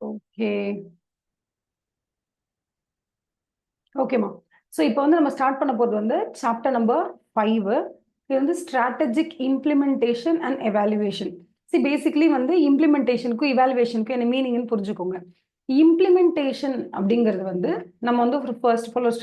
Okay ஓகேம்மா. So இப்போ வந்து நம்ம ஸ்டார்ட் பண்ண போகிறது வந்து சாப்டர் நம்பர் 5. இது வந்து strategic implementation and evaluation. Basically வந்து இம்ப்ளிமெண்டேஷனுக்கும் இவாலுவேஷனுக்கும் என்ன மீனிங்னு புரிஞ்சுக்கோங்க. இம்ப்ளிமெண்டேஷன் அப்படிங்கிறது வந்து நம்ம வந்து ஒரு ஃபர்ஸ்ட் ஆஃப் ஆல் ஒரு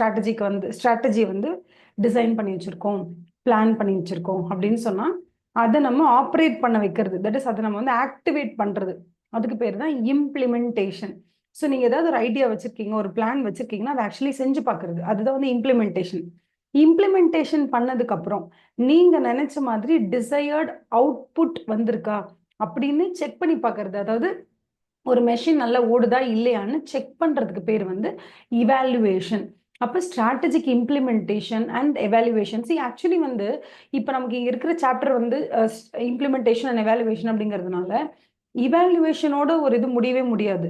ஸ்ட்ராட்டஜி வந்து டிசைன் பண்ணி வச்சுருக்கோம், பிளான் பண்ணி வச்சுருக்கோம் அப்படின்னு சொன்னால் அதை நம்ம ஆப்ரேட் பண்ண வைக்கிறது. தட் இஸ் அதை நம்ம வந்து ஆக்டிவேட் பண்ணுறது. அதுக்கு பேர் தான் இம்ப்ளிமெண்டேஷன். ஸோ நீங்கள் ஏதாவது ஒரு ஐடியா வச்சுருக்கீங்க, ஒரு பிளான் வச்சுருக்கீங்கன்னா அதை ஆக்சுவலி செஞ்சு பார்க்குறது, அதுதான் வந்து இம்ப்ளிமெண்டேஷன். இம்ப்ளிமெண்டேஷன் பண்ணதுக்கப்புறம் நீங்கள் நினச்ச மாதிரி டிசையர்ட் அவுட்புட் வந்திருக்கா அப்படின்னு செக் பண்ணி பார்க்குறது. அதாவது ஒரு மெஷின் நல்லா ஓடுதா இல்லையான்னு செக் பண்ணுறதுக்கு பேர் வந்து இவாலுவேஷன். அப்போ strategic implementation and evaluation. Actually வந்து இப்போ நமக்கு இங்கே இருக்கிற சாப்டர் வந்து இம்ப்ளிமெண்டேஷன் அண்ட் எவாலுவேஷன் அப்படிங்கிறதுனால இவாலுவேஷனோட ஒரு இது முடியவே முடியாது.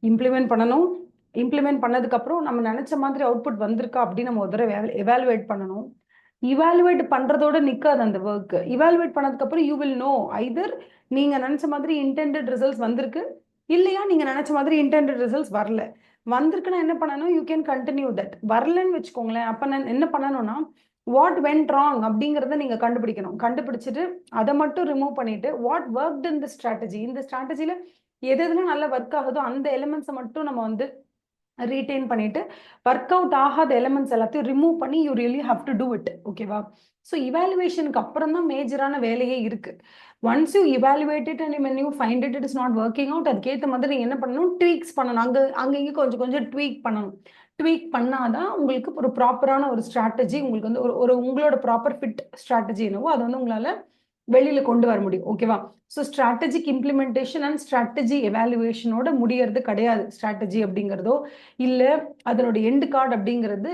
இம்ப்ளிமெண்ட் பண்ணணும், இம்ப்ளிமெண்ட் பண்ணதுக்கப்புறம் நம்ம நினச்ச மாதிரி அவுட்புட் வந்திருக்கா அப்படின்னு நம்ம ஒரு தடவை எவாலுவேட் பண்ணணும். இவாலுவேட் பண்ணுறதோட நிற்காது அந்த ஒர்க். இவாலுவேட் பண்ணதுக்கப்புறம் யூ வில் நோ ஐதர் நீங்கள் நினச்ச மாதிரி இன்டெண்டட் ரிசல்ட்ஸ் வந்திருக்கு, இல்லையா நீங்கள் நினச்ச மாதிரி இன்டெண்டட் ரிசல்ட்ஸ் வரல. வந்திருக்குன்னா என்ன பண்ணணும், யூ கேன் கண்டினியூ தட். வரலன்னு வச்சுக்கோங்களேன், அப்போ நான் என்ன பண்ணணும்னா வாட் வென்ட் ராங் அப்படிங்கிறத நீங்கள் கண்டுபிடிக்கணும். கண்டுபிடிச்சிட்டு அதை மட்டும் ரிமூவ் பண்ணிட்டு what worked in the strategy, இந்த ஸ்ட்ராட்டஜியில் எது எதுலாம் நல்லா ஒர்க் ஆகுதோ அந்த எலிமெண்ட்ஸை மட்டும் நம்ம வந்து ரீட்டைன் பண்ணிட்டு ஒர்க் அவுட் ஆகாத எலிமெண்ட்ஸ் எல்லாத்தையும் ரிமூவ் பண்ணி you really have to do it. ஓகேவா? ஸோ இவாலுவேஷனுக்கு அப்புறம் தான் மேஜரான வேலையே இருக்கு. Once you evaluate it and when you find it is not working out, அதுக்கேற்ற மாதிரி நீங்கள் என்ன பண்ணணும், ட்வீக்ஸ் பண்ணணும். அங்கே கொஞ்சம் கொஞ்சம் ட்வீக் பண்ணணும். ட்வீக் பண்ணாதான் உங்களுக்கு ஒரு ப்ராப்பரான ஒரு ஸ்ட்ராட்டஜி, உங்களுக்கு வந்து ஒரு உங்களோட ப்ராப்பர் ஃபிட் ஸ்ட்ராட்டஜி என்னவோ அதை வந்து உங்களால் வெளியில கொண்டு வர முடியும். ஓகேவா? So strategic implementation and strategy எவாலுவேஷனோட முடியறது கிடையாது. ஸ்ட்ராட்டஜி அப்படிங்கிறதோ இல்லை அதனோட எண்டு கார்டு அப்படிங்கிறது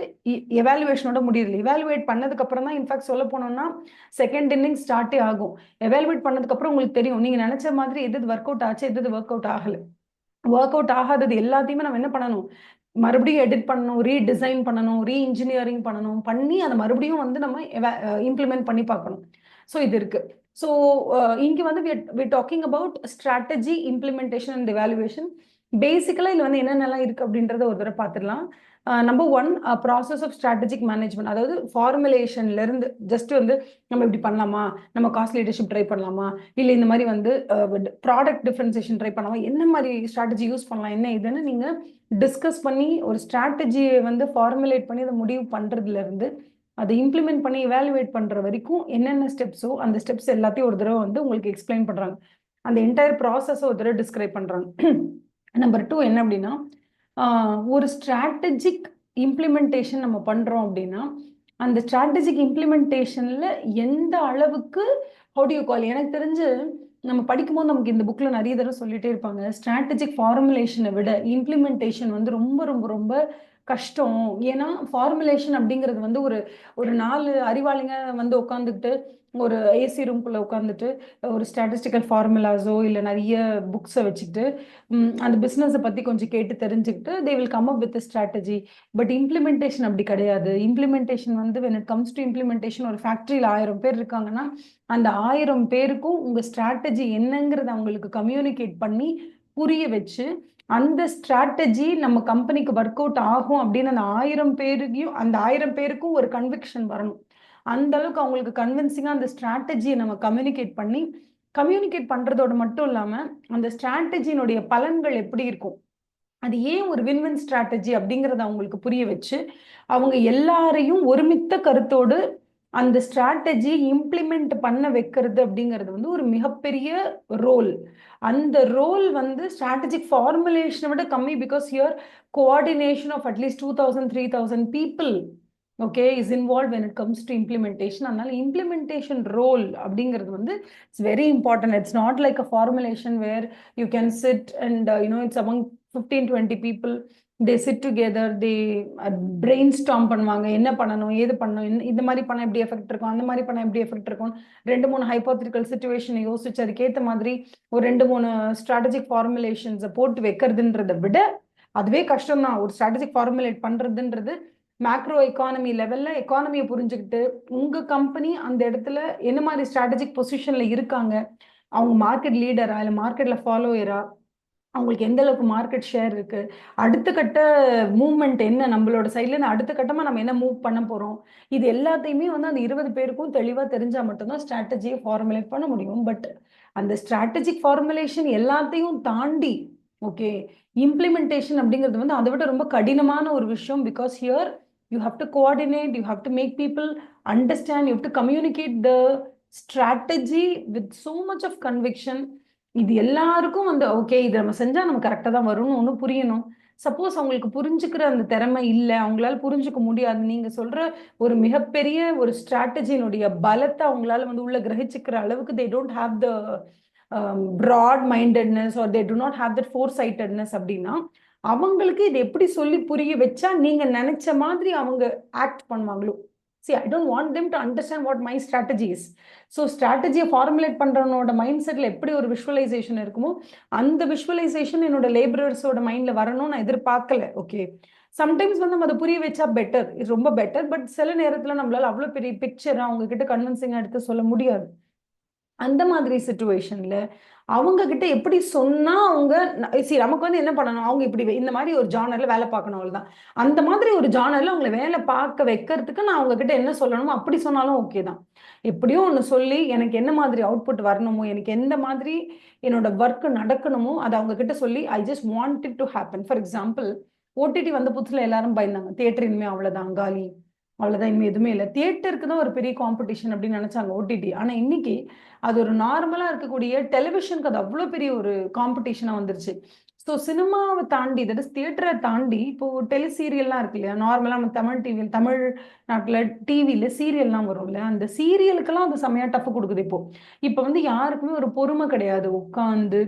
எவாலுவேஷனோட முடியல. எவாலுவேட் பண்ணதுக்கு அப்புறம் தான் இன்ஃபேக்ட் சொல்ல போனோம்னா செகண்ட் இன்னிங் ஸ்டார்ட்டே ஆகும். எவாலுவேட் பண்ணதுக்கு அப்புறம் உங்களுக்கு தெரியும் நீங்க நினைச்ச மாதிரி எது ஒர்க் அவுட் ஆச்சு, எது ஒர்க் அவுட் ஆகல. ஒர்க் அவுட் ஆகாதது எல்லாத்தையுமே நம்ம என்ன பண்ணணும், மறுபடியும் எடிட் பண்ணணும், ரீடிசைன் பண்ணணும், ரீஇன்ஜினியரிங் பண்ணி அதை மறுபடியும் வந்து நம்ம இம்ப்ளிமெண்ட் பண்ணி பார்க்கணும். ஸோ இது இருக்கு. ஸோ இங்கே வந்து we're talking about strategy implementation and evaluation. பேசிக்கலாக இதில் வந்து என்னென்னலாம் இருக்குது அப்படின்றத ஒரு தடவை பார்த்துடலாம். Number 1, process of strategic management. அதாவது ஃபார்முலேஷன்லேருந்து ஜஸ்ட் வந்து நம்ம இப்படி பண்ணலாமா, நம்ம காஸ்ட் லீடர்ஷிப் ட்ரை பண்ணலாமா, இல்லை இந்த மாதிரி வந்து ப்ராடக்ட் டிஃப்ரென்சியேஷன் ட்ரை பண்ணலாமா, என்ன மாதிரி ஸ்ட்ராட்டஜி யூஸ் பண்ணலாம், என்ன இதுன்னு நீங்கள் டிஸ்கஸ் பண்ணி ஒரு ஸ்ட்ராட்டஜியை வந்து ஃபார்முலேட் பண்ணி அதை முடிவு பண்ணுறதுலேருந்து அதை இம்ப்ளிமெண்ட் பண்ணி இவாலுவேட் பண்ணுற வரைக்கும் என்னென்ன ஸ்டெப்ஸோ அந்த ஸ்டெப்ஸ் எல்லாத்தையும் ஒரு தடவை வந்து உங்களுக்கு எக்ஸ்பிளைன் பண்ணுறாங்க. அந்த என்டையர் ப்ராசஸை ஒரு தடவை டிஸ்கிரைப் பண்ணுறாங்க. நம்பர் 2 என்ன அப்படின்னா, ஒரு ஸ்ட்ராட்டஜிக் இம்ப்ளிமெண்டேஷன் நம்ம பண்ணுறோம் அப்படின்னா அந்த ஸ்ட்ராட்டஜிக் இம்ப்ளிமெண்டேஷனில் எந்த அளவுக்கு எனக்கு தெரிஞ்சு நம்ம படிக்கும்போது நமக்கு இந்த புக்கில் நிறைய தடவை சொல்லிட்டே இருப்பாங்க, ஸ்ட்ராட்டஜிக் ஃபார்முலேஷனை விட இம்ப்ளிமெண்டேஷன் வந்து ரொம்ப ரொம்ப ரொம்ப கஷ்டம். ஏன்னா ஃபார்முலேஷன் அப்படிங்கிறது வந்து ஒரு 4 அறிவாளிங்க வந்து உட்காந்துக்கிட்டு ஒரு ஏசி ரூம்குள்ளே உட்காந்துட்டு ஒரு ஸ்டாட்டிஸ்டிக்கல் ஃபார்முலாஸோ இல்லை நிறைய புக்ஸை வச்சுக்கிட்டு அந்த பிஸ்னஸை பற்றி கொஞ்சம் கேட்டு தெரிஞ்சுக்கிட்டு they will come up with strategy. But implementation அப்படி கிடையாது. இம்ப்ளிமெண்டேஷன் வந்து when it comes to implementation, ஒரு ஃபேக்ட்ரியில் 1000 பேர் இருக்காங்கன்னா அந்த 1000 பேருக்கும் உங்கள் ஸ்ட்ராட்டஜி என்னங்கிறத அவங்களுக்கு கம்யூனிகேட் பண்ணி புரிய வச்சு அந்த ஸ்ட்ராட்டஜி நம்ம கம்பெனிக்கு ஒர்க் அவுட் ஆகும் அப்படின்னு அந்த 1000 பேருக்கும் ஒரு கன்விக்ஷன் வரணும். அந்த அளவுக்கு அவங்களுக்கு கன்வின்சிங்காக அந்த ஸ்ட்ராட்டஜியை நம்ம கம்யூனிகேட் பண்ணுறதோடு மட்டும் இல்லாமல் அந்த ஸ்ட்ராட்டஜியினுடைய பலன்கள் எப்படி இருக்கும், அது ஏன் ஒரு வின்வின் ஸ்ட்ராட்டஜி அப்படிங்கிறத அவங்களுக்கு புரிய வச்சு அவங்க எல்லாரையும் ஒருமித்த கருத்தோடு அந்த ஸ்ட்ராட்டஜி இம்ப்ளிமெண்ட் பண்ண வைக்கிறது அப்படிங்கிறது வந்து ஒரு மிகப்பெரிய ரோல். அந்த ரோல் வந்து ஸ்ட்ராட்டஜிக் ஃபார்முலேஷனை விட கம்மி. Because here coordination of at least 2000-3000 people is involve when it comes to implementation. அதனால இம்ப்ளிமெண்டேஷன் ரோல் அப்படிங்கிறது வந்து it's very important. It's not like a formulation where you can sit and it's among 15-20 people. They sit together, they brainstorm பண்ணுவாங்க, என்ன பண்ணணும் ஏது பண்ணணும், இந்த மாதிரி பண்ண எப்படி எஃபெக்ட் இருக்கும், அந்த மாதிரி பண்ண எப்படி எஃபெக்ட் இருக்கும், 2-3 ஹைப்போதெட்டிக்கல் சுச்சுவேஷனை யோசிச்சு அதுக்கேற்ற மாதிரி ஒரு 2-3 ஸ்ட்ராட்டஜிக் ஃபார்முலேஷன்ஸை போட்டு வைக்கிறதுன்றதை விட அதுவே கஷ்டம் தான். ஒரு ஸ்ட்ராட்டஜிக் ஃபார்முலேட் பண்ணுறதுன்றது மேக்ரோ எக்கானமி லெவலில் எக்கானமியை புரிஞ்சுக்கிட்டு உங்கள் கம்பெனி அந்த இடத்துல என்ன மாதிரி ஸ்ட்ராட்டஜிக் பொசிஷனில் இருக்காங்க, அவங்க மார்க்கெட் லீடரா இல்லை மார்க்கெட்டில் ஃபாலோயரா, அவங்களுக்கு எந்த அளவுக்கு மார்க்கெட் ஷேர் இருக்கு, அடுத்த கட்ட மூவ்மெண்ட் என்ன, நம்மளோட சைட்ல இருந்து அடுத்த கட்டமா நம்ம என்ன மூவ் பண்ண போறோம், இது எல்லாத்தையுமே வந்து அந்த 20 பேருக்கும் தெளிவா தெரிஞ்சா மட்டும்தான் ஸ்ட்ராட்டஜியை ஃபார்முலேட் பண்ண முடியும். பட் அந்த ஸ்ட்ராட்டஜிக் ஃபார்முலேஷன் எல்லாத்தையும் தாண்டி ஓகே இம்ப்ளிமெண்டேஷன் அப்படிங்கிறது வந்து அதை விட ரொம்ப கடினமான ஒரு விஷயம். Because here you have to coordinate, you have to make people understand, you have to communicate the strategy with so much of conviction. இது எல்லாருக்கும் வந்து ஓகே இது நம்ம செஞ்சா நம்ம கரெக்டாக தான் வரும்னு ஒன்று புரியணும். சப்போஸ் அவங்களுக்கு புரிஞ்சுக்கிற அந்த திறமை இல்லை, அவங்களால புரிஞ்சுக்க முடியாது, நீங்க சொல்ற ஒரு மிகப்பெரிய ஒரு ஸ்ட்ராட்டஜியினுடைய பலத்தை அவங்களால வந்து உள்ள கிரகிச்சுக்கிற அளவுக்கு they don't have the broad mindedness or they do not have that foresightedness அப்படின்னா அவங்களுக்கு இது எப்படி சொல்லி புரிய வச்சா நீங்க நினைச்ச மாதிரி அவங்க ஆக்ட் பண்ணுவாங்களோ. See, I don't want them to understand what my strategy is. So ஸ்ட்ராட்டஜியை ஃபார்முலேட் பண்ணுறவனோட மைண்ட் செட்டில் எப்படி ஒரு விஷுவலைசேஷன் இருக்குமோ அந்த விஷுவலைசேஷன் என்னோட லேபரர்ஸோட மைண்டில் வரணும்னு நான் எதிர்பார்க்கல. ஓகே சம்டைம்ஸ் வந்து நம்ம அதை புரிய வச்சா பெட்டர், இது ரொம்ப பெட்டர். பட் சில நேரத்தில் நம்மளால அவ்வளோ பெரிய பிக்சரை அவங்க கிட்ட கன்வின்சிங்காக எடுத்து சொல்ல முடியாது. அந்த மாதிரி சிச்சுவேஷன்ல அவங்க கிட்ட எப்படி சொன்னா அவங்க சரி நமக்கு வந்து என்ன பண்ணணும், அவங்க இப்படி இந்த மாதிரி ஒரு ஜானர்ல வேலை பார்க்கணும், அவ்வளவுதான். அந்த மாதிரி ஒரு ஜானர்ல அவங்களை வேலை பார்க்க வைக்கிறதுக்கு நான் அவங்க கிட்ட என்ன சொல்லணுமோ அப்படி சொன்னாலும் ஓகே தான். எப்படியும் ஒன்று சொல்லி எனக்கு என்ன மாதிரி அவுட்புட் வரணுமோ, எனக்கு எந்த மாதிரி என்னோட ஒர்க் நடக்கணுமோ அதை அவங்க கிட்ட சொல்லி I just want it to happen. For example OTT வந்த புதுசுல எல்லாரும் பயந்தாங்க, தியேட்டர் இனிமே அவ்வளவுதான் காலி, அவ்வளவுதான் இனிமே எதுவுமே இல்லை, தியேட்டருக்கு தான் ஒரு பெரிய காம்படிஷன் அப்படின்னு நினைச்சாங்க ஓடிடி. ஆனா இன்னைக்கு அது ஒரு நார்மலா இருக்கக்கூடிய டெலிவிஷனுக்கு அது அவ்வளோ பெரிய ஒரு காம்படிஷனா வந்துருச்சு. ஸோ சினிமாவை தாண்டி தட் இஸ் தியேட்டரை தாண்டி இப்போ டெலி சீரியல்லாம் இருக்கு இல்லையா, நார்மலா நம்ம தமிழ் டிவியில் தமிழ்நாட்டில் டிவியில சீரியல்லாம் வரும் இல்லையா, அந்த சீரியலுக்கெல்லாம் அது செம்மையா டஃப் கொடுக்குது. இப்போ வந்து யாருக்குமே ஒரு பொறுமை கிடையாது, உட்காந்து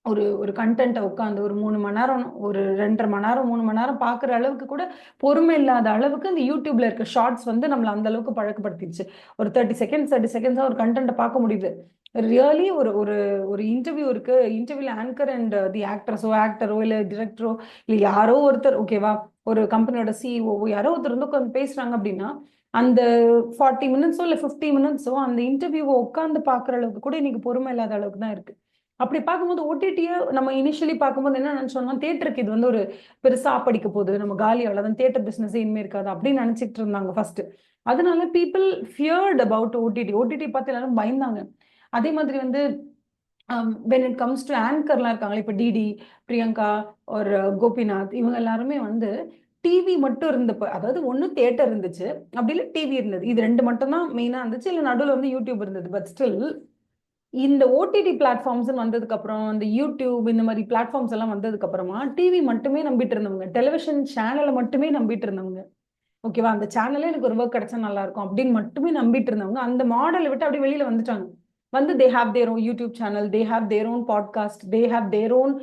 ஒரு ஒரு கண்டென்ட்டை உட்காந்து ஒரு 3 மணி நேரம், ஒரு 2.5 மணி நேரம், 3 மணி நேரம் பார்க்குற அளவுக்கு கூட பொறுமை இல்லாத அளவுக்கு இந்த யூடியூப்ல இருக்க ஷார்ட்ஸ் வந்து நம்மள அந்த அளவுக்கு பழக்கப்படுத்திடுச்சு. ஒரு 30 செகண்ட்ஸா ஒரு கண்டென்ட்டை பார்க்க முடியுது. ரியலி ஒரு ஒரு ஒரு இன்டர்வியூ இருக்கு, இன்டர்வியூல ஆங்கர் அண்ட் தி ஆக்டரோ இல்லை டிரெக்டரோ இல்லை யாரோ ஒருத்தர் ஓகேவா, ஒரு கம்பெனியோட சிஇஓ யாரோ ஒருத்தர் வந்து உட்காந்து பேசுறாங்க அப்படின்னா அந்த 40 மினிட்ஸோ இல்லை 50 மினிட்ஸோ அந்த இன்டர்வியூவை உட்காந்து பார்க்குற அளவுக்கு கூட இன்னைக்கு பொறுமை இல்லாத அளவுக்கு தான் இருக்கு. அப்படி பார்க்கும்போது ஓடிடியை நம்ம இனிஷியலி பார்க்கும்போது என்ன நினைச்சோம்னா தியேட்டருக்கு இது வந்து ஒரு பெருசா படிக்க போகுது, நம்ம காலி அவ்வளவுதான், தியேட்டர் பிசினஸ் இனிமே இருக்காது அப்படின்னு நினைச்சிட்டு இருந்தாங்க ஃபர்ஸ்ட். அதனால பீப்புள் ஃபியர்ட் அபவுட் ஓடிடி பார்த்து எல்லாரும் பயந்தாங்க. அதே மாதிரி வந்து வென் இட் கம்ஸ் டு ஆங்கர்லாம் இருக்காங்களே, இப்போ டிடி, பிரியங்கா ஒரு கோபிநாத், இவங்க எல்லாருமே வந்து டிவி மட்டும் இருந்தப்ப, அதாவது ஒன்று தியேட்டர் இருந்துச்சு அப்படி இல்லை டிவி இருந்தது, இது ரெண்டு மட்டும் தான் மெயினா இருந்துச்சு, இல்லை நடுவில் வந்து யூடியூப் இருந்தது. பட் ஸ்டில் இந்த ஓடிடி பிளாட்ஃபார்ம்ஸ் வந்ததுக்கு அப்புறம் இந்த யூடியூப் இந்த மாதிரி பிளாட்ஃபார்ம்ஸ் எல்லாம் வந்ததுக்கு அப்புறமா டிவி மட்டுமே நம்பிட்டு இருந்தவங்க, டெலிவிஷன் சேனலை மட்டுமே நம்பிட்டு இருந்தவங்க, ஓகேவா, அந்த சேனலே எனக்கு ஒரு ஒர்க் கிடைச்சா நல்லா இருக்கும் அப்படின்னு மட்டுமே நம்பிட்டு இருந்தவங்க அந்த மாடலை விட்டு அப்படியே வெளியில வந்துட்டாங்க. வந்து they have their own YouTube channel, they have their own podcast, they have their own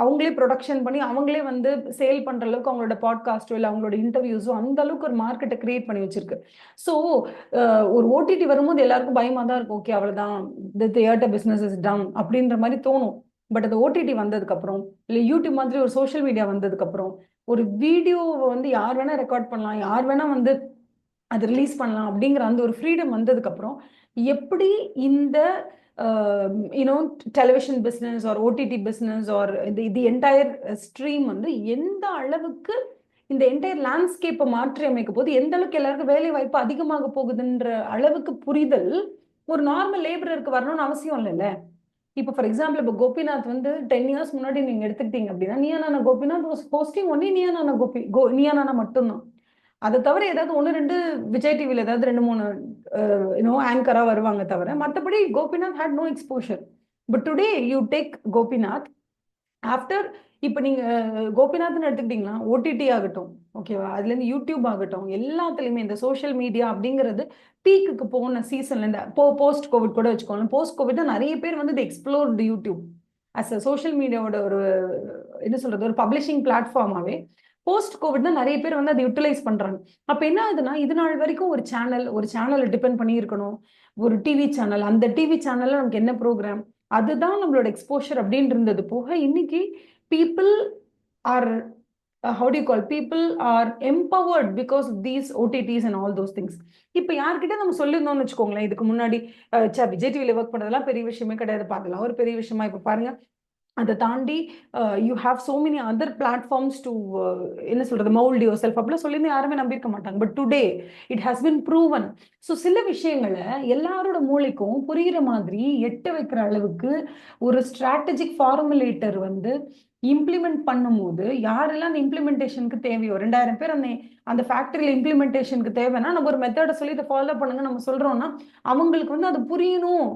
அவங்களே ப்ரொடக்ஷன் பண்ணி அவங்களே வந்து சேல் பண்ற அளவுக்கு அவங்களோட பாட்காஸ்டோ இல்லை அவங்களோட இன்டர்வியூஸோ அந்த அளவுக்கு ஒரு மார்க்கெட்டை கிரியேட் பண்ணி வச்சிருக்கு. ஸோ ஒரு ஓடிடி வரும்போது எல்லாருக்கும் பயமா தான் இருக்கும், ஓகே அவ்வளவுதான் the theatre business is down அப்படின்ற மாதிரி தோணும். பட் அந்த ஓடிடி வந்ததுக்கு அப்புறம் இல்லை யூடியூப் மாதிரி ஒரு சோஷியல் மீடியா வந்ததுக்கு அப்புறம் ஒரு வீடியோவை வந்து யார் வேணா ரெக்கார்ட் பண்ணலாம், யார் வேணா வந்து அது ரிலீஸ் பண்ணலாம் அப்படிங்கிற அந்த ஒரு ஃப்ரீடம் வந்ததுக்கு அப்புறம் எப்படி இந்த you know television business or OTT business or the entire stream வந்து எந்த அளவுக்கு இந்த என்டையர் லேண்ட்ஸ்கேப்பை மாற்றி அமைக்க போது, எந்த அளவுக்கு எல்லாருக்கும் வேலை வாய்ப்பு அதிகமாக போகுதுன்ற அளவுக்கு புரிதல் ஒரு நார்மல் லேபரருக்கு வரணும்னு அவசியம் இல்லைல்ல. இப்போ ஃபார் எக்ஸாம்பிள் இப்போ கோபிநாத் வந்து 10 இயர்ஸ் முன்னாடி நீங்க எடுத்துக்கிட்டீங்க அப்படின்னா Neeya Naana Gopinath was hosting only Neeya Naana Neeya Naana மட்டும்தான். அதை தவிர ஏதாவது 1-2 விஜய் டிவியில் ஏதாவது 2-3 ஆங்கரா வருவாங்க தவிர மற்றபடி Gopinath had no exposure. But today you take Gopinath after, இப்போ நீங்க கோபிநாத்னு எடுத்துக்கிட்டீங்கன்னா ஓடிடி ஆகட்டும் ஓகேவா, அதுல இருந்து யூடியூப் ஆகட்டும் எல்லாத்துலயுமே இந்த சோஷியல் மீடியா அப்படிங்கிறது பீக்குக்கு போன சீசன்ல இந்த போஸ்ட் கோவிட் கூட வச்சுக்கோங்க, போஸ்ட் கோவிட் தான் நிறைய பேர் வந்து explore YouTube as a social மீடியாவோட ஒரு என்ன சொல்றது ஒரு பப்ளிஷிங் பிளாட்ஃபார்மாவே போஸ்ட் கோவிட் தான் நிறைய பேர் வந்து அதை யூட்டிலைஸ் பண்றாங்க. அப்ப என்ன ஆகுதுன்னா இது நாள் வரைக்கும் ஒரு சேனலை டிபெண்ட் பண்ணி இருக்கணும், ஒரு டிவி சேனல், அந்த டிவி சேனல்ல நமக்கு என்ன ப்ரோக்ராம் அதுதான் நம்மளோட எக்ஸ்போஷர் அப்படின்னு இருந்தது போக இன்னைக்கு people are how do you call people are empowered because of these OTTs and all those things. இப்போ யார்கிட்ட நம்ம சொல்லியிருந்தோம்னு வச்சுக்கோங்களேன், இதுக்கு முன்னாடி விஜய் டிவில ஒர்க் பண்ணதெல்லாம் பெரிய விஷயமே கிடையாது, பார்க்கலாம் ஒரு பெரிய விஷயமா. இப்போ பாருங்க அதை தாண்டி you have so many other platforms to என்ன சொல்றது மவுல்ட் யுவர் செல்ஃப் அப்படிலாம் சொல்லியிருந்து யாருமே நம்பியிருக்க மாட்டாங்க. But today it has been proven. So சில விஷயங்களை எல்லாரோட மூளைக்கும் புரிகிற மாதிரி எட்ட வைக்கிற அளவுக்கு ஒரு ஸ்ட்ராட்டஜிக் ஃபார்முலேட்டர் வந்து இம்ப்ளிமெண்ட் பண்ணும்போது யாரெல்லாம் அந்த இம்ப்ளிமெண்டேஷனுக்கு தேவையோ 2000 பேர் அந்த அந்த ஃபேக்டரியில் இம்ப்ளிமெண்டேஷனுக்கு தேவைன்னா நம்ம ஒரு மெத்தடை சொல்லி இதை ஃபாலோ பண்ணுங்க நம்ம சொல்றோம்னா அவங்களுக்கு வந்து அது புரியணும்,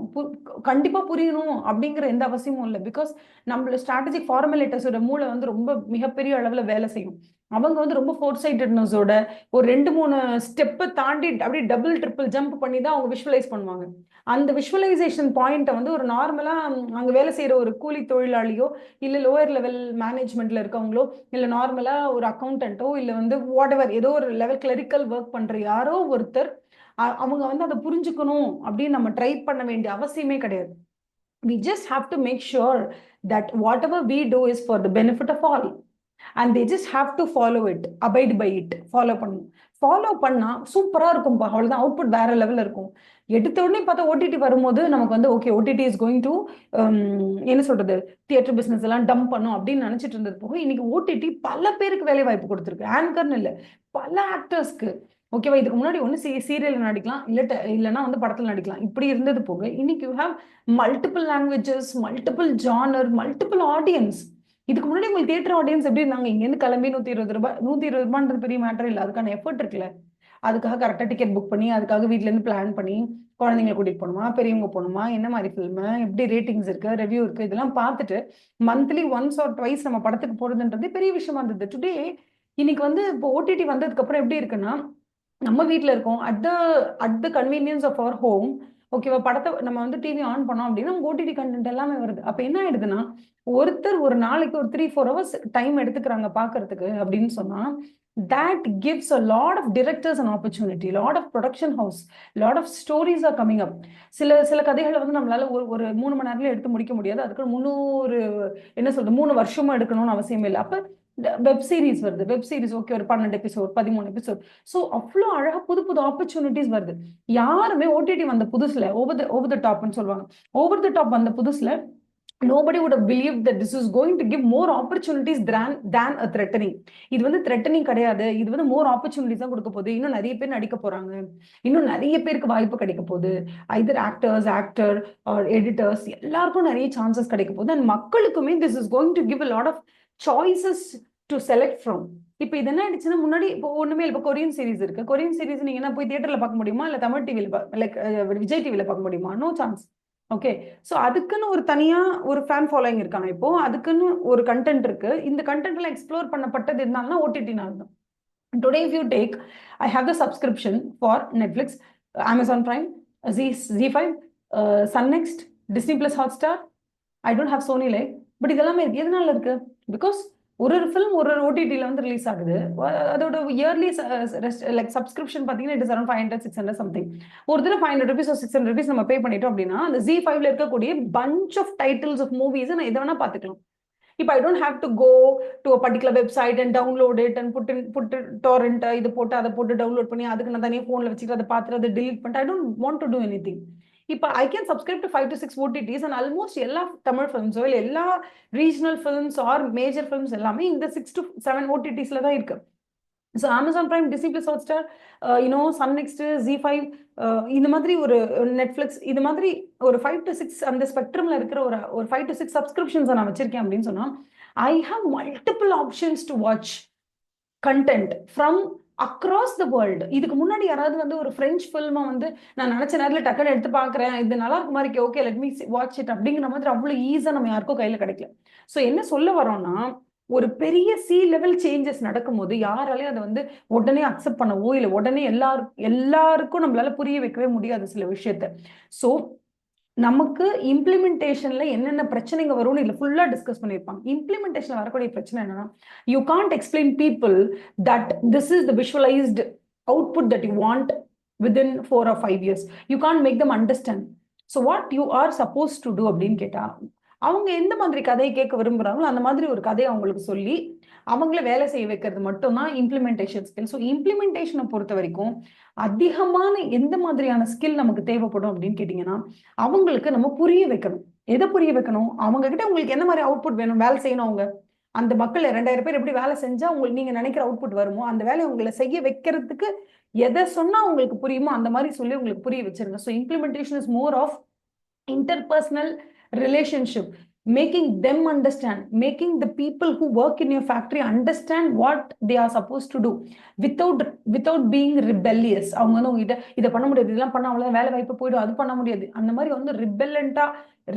கண்டிப்பா புரியணும் அப்படிங்கிற எந்த அவசியமும் இல்லை. பிகாஸ் நம்மளோட ஸ்ட்ராட்டஜிக் ஃபார்முலேட்டர்ஸோட மூளை வந்து ரொம்ப மிகப்பெரிய அளவில் வேலை செய்யும். அவங்க வந்து ரொம்ப ஃபோர்சைட்டட்னஸோட ஒரு 2-3 ஸ்டெப்பை தாண்டி அப்படியே டபுள் ட்ரிபிள் ஜம்ப் பண்ணி தான் அவங்க விஷுவலைஸ் பண்ணுவாங்க. அந்த விஷுவலைசேஷன் பாயிண்ட்டை வந்து ஒரு நார்மலா அங்கே வேலை செய்யற ஒரு கூலி தொழிலாளியோ இல்லை லோயர் லெவல் மேனேஜ்மெண்ட்ல இருக்கவங்களோ இல்லை நார்மலா ஒரு அக்கௌண்டன்ட்டோ இல்லை வந்து வாட் எவர் ஏதோ ஒரு லெவல் கிளரிக்கல் ஒர்க் பண்ற யாரோ ஒருத்தர் அவங்க வந்து அதை புரிஞ்சுக்கணும் அப்படின்னு நம்ம ட்ரை பண்ண வேண்டிய அவசியமே கிடையாது. We just have to make sure that whatever we do is for the benefit of all. And they just have to follow it, abide by it, follow பண்ணணும். ஃபாலோ பண்ணா சூப்பரா இருக்கும்பா, அவ்வளவுதான். அவுட்புட் வேற லெவல்ல இருக்கும். எடுத்த உடனே பார்த்தா ஓடிடி வரும்போது நமக்கு வந்து okay OTT is going to என்ன சொல்றது தியேட்டர் பிசினஸ் எல்லாம் டம்ப் பண்ணும் அப்படின்னு நினைச்சிட்டு இருந்தது போக இன்னைக்கு ஓடிடி பல பேருக்கு வேலை வாய்ப்பு கொடுத்துருக்கு. ஆங்கர்னு இல்லை, பல ஆக்டர்ஸ்க்கு. ஓகேவா, இதுக்கு முன்னாடி ஒன்று சீரியல் நடிக்கலாம், இல்லைன்னா வந்து படத்தில் நடிக்கலாம், இப்படி இருந்தது போக இன்னைக்கு you have multiple languages, multiple genre, multiple audience. இதுக்கு முன்னாடி உங்களுக்கு தியேட்டர் ஆடியன்ஸ் எப்படி இருந்தாங்க? இங்கேருந்து கிளம்பி 120 ரூபாய், 120 ரூபான்றது பெரிய மேட்டர் இல்லை. அதுக்கான எஃபர்ட் இருக்குல்ல, அதுக்காக கரெக்டாக டிக்கெட் புக் பண்ணி அதுக்காக வீட்டிலேருந்து பிளான் பண்ணி குழந்தைங்களை கூட்டிகிட்டு போகணுமா, பெரியவங்க போகணுமா, என்ன மாதிரி ஃபில்மு, எப்படி ரேட்டிங்ஸ் இருக்கு, ரிவ்யூ இருக்கு, இதெல்லாம் பார்த்துட்டு மந்த்லி ஒன்ஸ் ஆர் ட்வைஸ் நம்ம படத்துக்கு போகிறதுன்றது பெரிய விஷயமா இருந்தது. டுடே இன்னைக்கு வந்து இப்போ ஓடிடி வந்ததுக்கு அப்புறம் எப்படி இருக்குன்னா நம்ம வீட்டில் இருக்கோம், at the convenience of our home. ஓகேவா, படத்தை நம்ம வந்து டிவி ஆன் பண்ணோம் அப்படின்னா ஓடிடி கண்டென்ட் எல்லாமே வருது. அப்போ என்ன ஆயிடுதுன்னா ஒருத்தர் ஒரு நாளைக்கு ஒரு 3-4 ஹவர்ஸ் டைம் எடுத்துக்கிறாங்க பார்க்கறதுக்கு அப்படின்னு சொன்னா that gives a lot of directors an opportunity, lot of production house, lot of stories are coming up. சில கதைகளை வந்து நம்மளால ஒரு 3 மணி நேரத்துல எடுத்து முடிக்க முடியாது. அதுக்கு 300 என்ன சொல்றது 3 வருஷமா எடுக்கணும்னு அவசியம் இல்லை. அப்ப வெப் சீரிஸ் வருது. வெப் சீரிஸ் ஓகே ஒரு 12 எபிசோட் 13 எபிசோட். ஸோ அவ்வளோ அழகா புது புது ஆப்பர்ச்சுனிட்டிஸ் வருது. யாருமே ஓடிடி வந்த புதுசுல ஓவர் த டாப்னு சொல்லுவாங்க, ஓவர் த டாப் வந்த புதுசுல nobody would have believed that this is going to give more opportunities than a threatening. இது வந்து threatening கிடையாது, இது வந்து more opportunities தான் கொடுக்க போகுது. இன்னும் நிறைய பேர் நடிக்க போறாங்க, இன்னும் நிறைய பேருக்கு வாய்ப்பு கிடைக்க போகுது. either actor or editors எல்லாருக்கும் நிறைய சான்சஸ் கிடைக்க போகுது. அண்ட் மக்களுக்குமே this is going to give a lot of choices to select from. இப்போ இது என்ன ஆயிடுச்சுன்னா முன்னாடி இப்போ ஒண்ணுமே இப்போ கொரியன் சீரிஸ் இருக்கு. கொரியன் சீரிஸ் நீங்க என்ன போய் தியேட்டர்ல பார்க்க முடியுமா, இல்ல தமிழ் டிவில லைக் விஜய் டிவில பார்க்க முடியுமா? No chance. ஓகே, ஸோ அதுக்குன்னு ஒரு தனியா ஒரு ஃபேன் ஃபாலோயிங் இருக்காங்க. இப்போ அதுக்குன்னு ஒரு கண்டென்ட் இருக்கு. இந்த கண்டென்ட் எல்லாம் எக்ஸ்ப்ளோர் பண்ணப்பட்டது இருந்தாலும் ஓடிடினால தான். Today if you take, I have the subscription for Netflix, Amazon Prime, ZEE5, Sun NXT, Disney plus Hotstar. I don't have Sony LIV. But இதெல்லாமே எதனால இருக்கு? பிகாஸ் ஒரு ஃபிலிம் ஒரு ஓடிடியில் வந்து ரிலீஸ் ஆகுது. அதோட இயர்லி லைக் சப்ஸ்கிரிப்ஷன் பார்த்தீங்கன்னா இட் இஸ் அரௌண்ட் 500-600 சம்திங். ஒரு தடவை 500 rupees or 600 rupees நம்ம பே பண்ணிட்டோம் அப்படின்னா அந்த ZEE5ல இருக்கக்கூடிய bunch of titles of movies நான் எதை வேணா பார்த்துக்கலாம். இப்போ I don't have to go to a particular website and download it and put torrent இது போட்டு அதை போட்டு டவுன்லோட் பண்ணி அதுக்கு நான் தனியாக ஃபோனில் வச்சுட்டு அதை பார்த்துட்டு அதை டிலீட் பண்ணிட்டு I don't want to do anything. இப்போ I can subscribe to 5 to 6 OTTs and almost எல்லா தமிழ் ஃபிலிம்ஸோ இல்லை எல்லா regional films or major films எல்லாமே இந்த 6 to 7 OTTஸ்ல தான் இருக்கு. So Amazon Prime, Disney plus Hotstar, Sun Next, ZEE5, இந்த மாதிரி ஒரு நெட்ஃபிளிக்ஸ், இது மாதிரி ஒரு 5 to 6 அந்த ஸ்பெக்ட்ரம்ல இருக்கிற ஒரு 5 to 6 சப்ஸ்கிரிப்ஷன்ஸை நான் வச்சிருக்கேன் அப்படின்னு சொன்னா I have multiple options to watch content from across the world. இதுக்கு முன்னாடி யாராவது வந்து ஒரு பிரெஞ்சு ஃபில்மை வந்து நான் நினைச்ச நேரத்தில் டக்குன்னு எடுத்து பார்க்குறேன், இது நல்லா இருக்கு மாதிரி okay let me watch it அப்படிங்கிற மாதிரி அவ்வளோ ஈஸியாக நம்ம யாருக்கும் கையில் கிடைக்கல. ஸோ என்ன சொல்ல வரோம்னா ஒரு பெரிய லெவல் சேஞ்சஸ் நடக்கும்போது யாராலையும் அதை வந்து உடனே அக்செப்ட் பண்ணவோ இல்லை உடனே எல்லாருக்கும் நம்மளால புரிய வைக்கவே முடியாது சில விஷயத்த. ஸோ நமக்கு இம்ப்ளிமெண்டேஷன்ல என்னென்ன பிரச்சனைங்க வரும்னு இதுல ஃபுல்லா டிஸ்கஸ் பண்ணியிருப்பாங்க. இம்ப்ளிமெண்டேஷன்ல வரக்கூடிய பிரச்சனை என்னன்னா you can't explain people that this is the visualised output that you want within 4 or 5 years. You can't make them understand. So what you are suppose to do அப்படின்னு கேட்டா அவங்க எந்த மாதிரி கதையை கேட்க விரும்புறாங்களோ அந்த மாதிரி ஒரு கதையை அவங்களுக்கு சொல்லி அவங்கள வேலை செய்ய வைக்கிறது மட்டும்தான் இம்ப்ளிமெண்டேஷன் ஸ்கில். ஸோ இம்ப்ளிமெண்டேஷனை பொறுத்த வரைக்கும் அதிகமான எந்த மாதிரியான ஸ்கில் நமக்கு தேவைப்படும் அப்படின்னு கேட்டீங்கன்னா அவங்களுக்கு நம்ம புரிய வைக்கணும். எதை புரிய வைக்கணும்? அவங்க கிட்ட உங்களுக்கு என்ன மாதிரி அவுட்புட் வேணும்? வேலை செய்யணும் அவங்க. அந்த மக்கள் 2000 பேர் எப்படி வேலை செஞ்சா உங்களுக்கு நீங்க நினைக்கிற அவுட்புட் வருமோ அந்த வேலையை உங்களை செய்ய வைக்கிறதுக்கு எதை சொன்னா உங்களுக்கு புரியுமோ அந்த மாதிரி சொல்லி உங்களுக்கு புரிய வச்சிருங்க. So implementation is more of interpersonal relationship, making them understand, making the people who work in your factory understand what they are supposed to do without being rebellious. அவங்க வந்து உங்ககிட்ட இதை பண்ண முடியாது, இதெல்லாம் பண்ண அவ்வளோதான், வேலை வாய்ப்பு போயிடும், அது பண்ண முடியாது, அந்த மாதிரி வந்து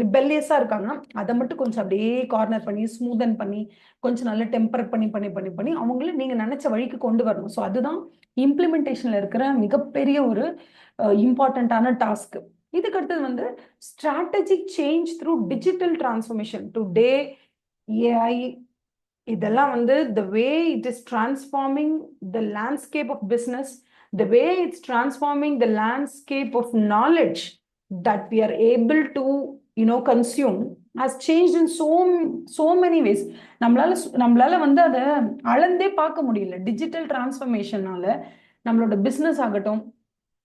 ரிபெல்லியஸா இருக்காங்கன்னா அதை மட்டும் கொஞ்சம் அப்படியே கார்னர் பண்ணி ஸ்மூதன் பண்ணி கொஞ்சம் நல்லா டெம்பர் பண்ணி பண்ணி பண்ணி பண்ணி அவங்கள நீங்க நினைச்ச வழிக்கு கொண்டு வரணும். ஸோ அதுதான் இம்ப்ளிமெண்டேஷன்ல இருக்கிற மிகப்பெரிய ஒரு இம்பார்ட்டண்ட்டான டாஸ்க். இதுக்கு அடுத்தது வந்து strategic change through digital transformation. Today AI இதெல்லாம் வந்து the way it is transforming the landscape of business, the way it's transforming the landscape of knowledge that we are able to consume has changed in so many ways. நம்மளால வந்து அதை அளந்தே பார்க்க முடியல. Digital டிரான்ஸ்ஃபர்மேஷனால நம்மளோட business ஆகட்டும்,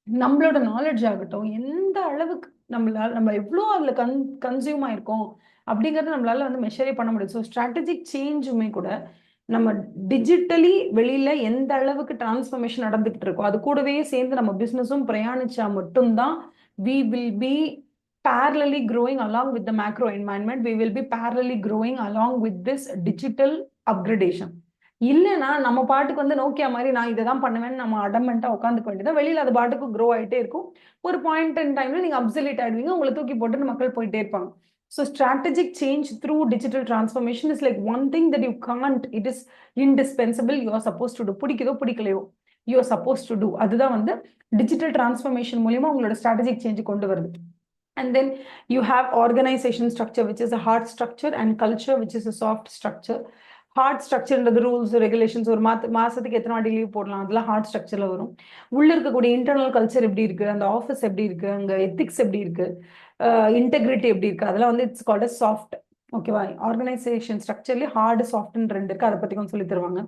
நம்மளோட knowledge ஆகட்டும், எந்த அளவுக்கு நம்ம எவ்வளோ அதில் கன்சியூம் ஆயிருக்கோம் அப்படிங்கிறது நம்மளால வந்து மெஷரே பண்ண முடியும். ஸோ ஸ்ட்ராட்டஜிக் சேஞ்சுமே கூட நம்ம டிஜிட்டலி வெளியில எந்த அளவுக்கு டிரான்ஸ்ஃபர்மேஷன் நடந்துகிட்டு இருக்கோ அது கூடவே சேர்ந்து நம்ம பிஸ்னஸும் பிரயாணிச்சா மட்டும்தான் we will be parallelly growing along with the macro environment. We will be parallelly growing along with this digital upgradation. இல்லைன்னா நம்ம பாட்டுக்கு வந்து நோக்கியா மாதிரி நான் இதை தான் பண்ணுவேன்னு நம்ம அடமெண்டா உட்காந்துக்க வேண்டியதான். வெளியில அது பாட்டுக்கு க்ரோ ஆகிட்டே இருக்கும். ஒரு பாயிண்ட் இன் டைம்ல நீங்க அப்சல்யூட் ஆயிடுவீங்க, உங்களை தூக்கி போட்டு மக்கள் போயிட்டே இருப்பாங்க. So strategic change through digital transformation is like one thing that you can't, it is indispensable. You are suppose to do. பிடிக்குதோ பிடிக்கலையோ you are suppose to do. அதுதான் வந்து டிஜிட்டல் டிரான்ஸ்ஃபர்மேஷன் மூலியமா உங்களோட ஸ்ட்ராட்டஜிக் சேஞ்ச் கொண்டு வருது. And then you have organization structure, which is a hard structure, and culture, which is a soft structure. Hard ஸ்ட்ரக்சர்ன்றது rules regulations, ஒரு மாசத்துக்கு எத்தனை வாட்டி லீவ் போடலாம், அதெல்லாம் ஹார்ட் ஸ்ட்ரக்சர்ல வரும். உள்ள இருக்கக்கூடிய இன்டர்னல் கல்ச்சர் எப்படி இருக்கு, அந்த ஆஃபீஸ் எப்படி இருக்கு, அங்க எத்திக்ஸ் எப்படி இருக்கு, இன்டெகிரிட்டி எப்படி இருக்கு, அதெல்லாம் வந்து இட்ஸ் கால்ட் சாஃப்ட். ஓகேவா? ஆர்கனைசேஷன் ஸ்ட்ரக்சர்லேயே ஹார்டு சாஃப்ட்னு ரெண்டு இருக்கு. அதை பத்தி கொஞ்சம் சொல்லி தருவாங்க.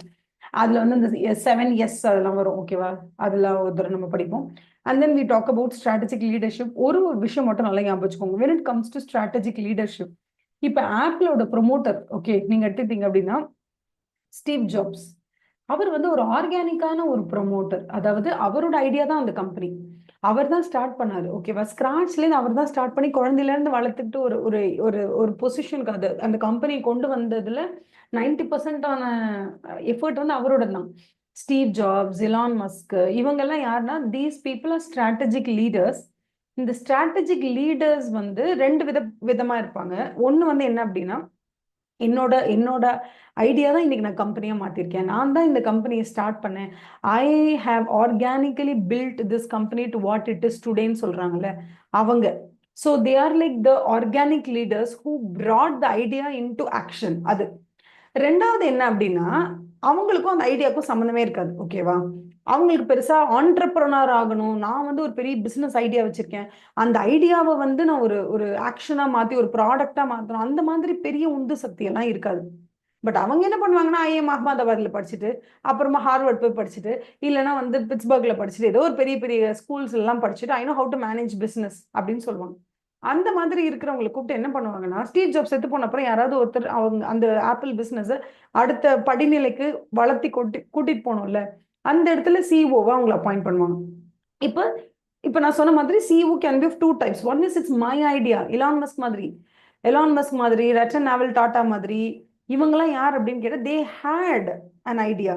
அதுல வந்து இந்த 7S அதெல்லாம் வரும். ஓகேவா? அதெல்லாம் ஒரு தடவை நம்ம படிப்போம். And then we talk about strategic leadership. ஒரு விஷயம் மட்டும் நல்லா ஞாபகம் வச்சுக்கோங்க. when it comes to strategic leadership, இப்போ ஆப்பிளோட ப்ரொமோட்டர் ஓகே நீங்க எடுத்துட்டீங்க அப்படின்னா ஸ்டீவ் ஜாப்ஸ், அவர் வந்து ஒரு ஆர்கானிக்கான ஒரு ப்ரொமோட்டர். அதாவது அவரோட ஐடியா தான் அந்த கம்பெனி, அவர் தான் ஸ்டார்ட் பண்ணாரு. ஓகேவா? ஸ்கிராச்லேருந்து அவர் தான் ஸ்டார்ட் பண்ணி குழந்தையிலேருந்து வளர்த்துக்கிட்டு ஒரு ஒரு ஒரு ஒரு பொசிஷனுக்கு அது அந்த கம்பெனியை கொண்டு வந்ததுல 90% எஃபர்ட் வந்து அவரோட தான். ஸ்டீவ் ஜாப்ஸ், எலான் மஸ்க், இவங்கெல்லாம் யாருன்னா these people are strategic leaders. இந்த ஸ்ட்ராட்டஜிக் லீடர்ஸ் வந்து ரெண்டு விதமா இருப்பாங்க. ஒன்று வந்து என்ன அப்படின்னா, என்னோட ஐடியா தான் இன்னைக்கு நான் கம்பெனியா மாத்திருக்கேன், நான் தான் இந்த கம்பெனியை ஸ்டார்ட் பண்ணேன், I have organically built this company to what it is டுடேன்னு சொல்றாங்கல்ல அவங்க. So they are like the organic leaders who brought the idea into action. அது ரெண்டாவது என்ன அப்படின்னா, அவங்களுக்கும் அந்த ஐடியாவுக்கும் சம்மந்தமே இருக்காது. ஓகேவா? அவங்களுக்கு பெருசா ஆண்டர்பிரனர் ஆகணும், நான் வந்து ஒரு பெரிய பிசினஸ் ஐடியா வச்சிருக்கேன், அந்த ஐடியாவை வந்து நான் ஒரு ஆக்ஷனா மாத்தி ஒரு ப்ராடக்டா மாத்தணும், அந்த மாதிரி பெரிய உந்து சக்தி எல்லாம் இருக்காது. பட் அவங்க என்ன பண்ணுவாங்கன்னா, ஐஎம் அஹமதாபாத்ல படிச்சுட்டு, அப்புறமா ஹார்வர்ட் போய் படிச்சுட்டு, இல்லைன்னா வந்து பிட்ஸ்பர்க்ல படிச்சுட்டு, ஏதோ ஒரு பெரிய பெரிய ஸ்கூல்ஸ் எல்லாம் படிச்சுட்டு I know how to manage business அப்படின்னு சொல்லுவாங்க. அந்த மாதிரி இருக்கிறவங்களை கூப்பிட்டு என்ன பண்ணுவாங்கன்னா, ஸ்டீவ் ஜாப்ஸ் செத்து போன அப்புறம் யாராவது ஒருத்தர் அவங்க அந்த ஆப்பிள் பிசினஸ் அடுத்த படிநிலைக்கு வளர்த்தி கூட்டிட்டு போனோம்ல, அந்த இடத்துல சிஇஓவா அவங்களை அப்பாயிண்ட் பண்ணுவாங்க. இப்போ நான் சொன்ன மாதிரி CEO can be of two types. One is it's my idea. Elon Musk மாதிரி ரட்டன் நாவல் டாடா மாதிரி இவங்கெல்லாம் யார் அப்படின்னு கேட்டால், they had an idea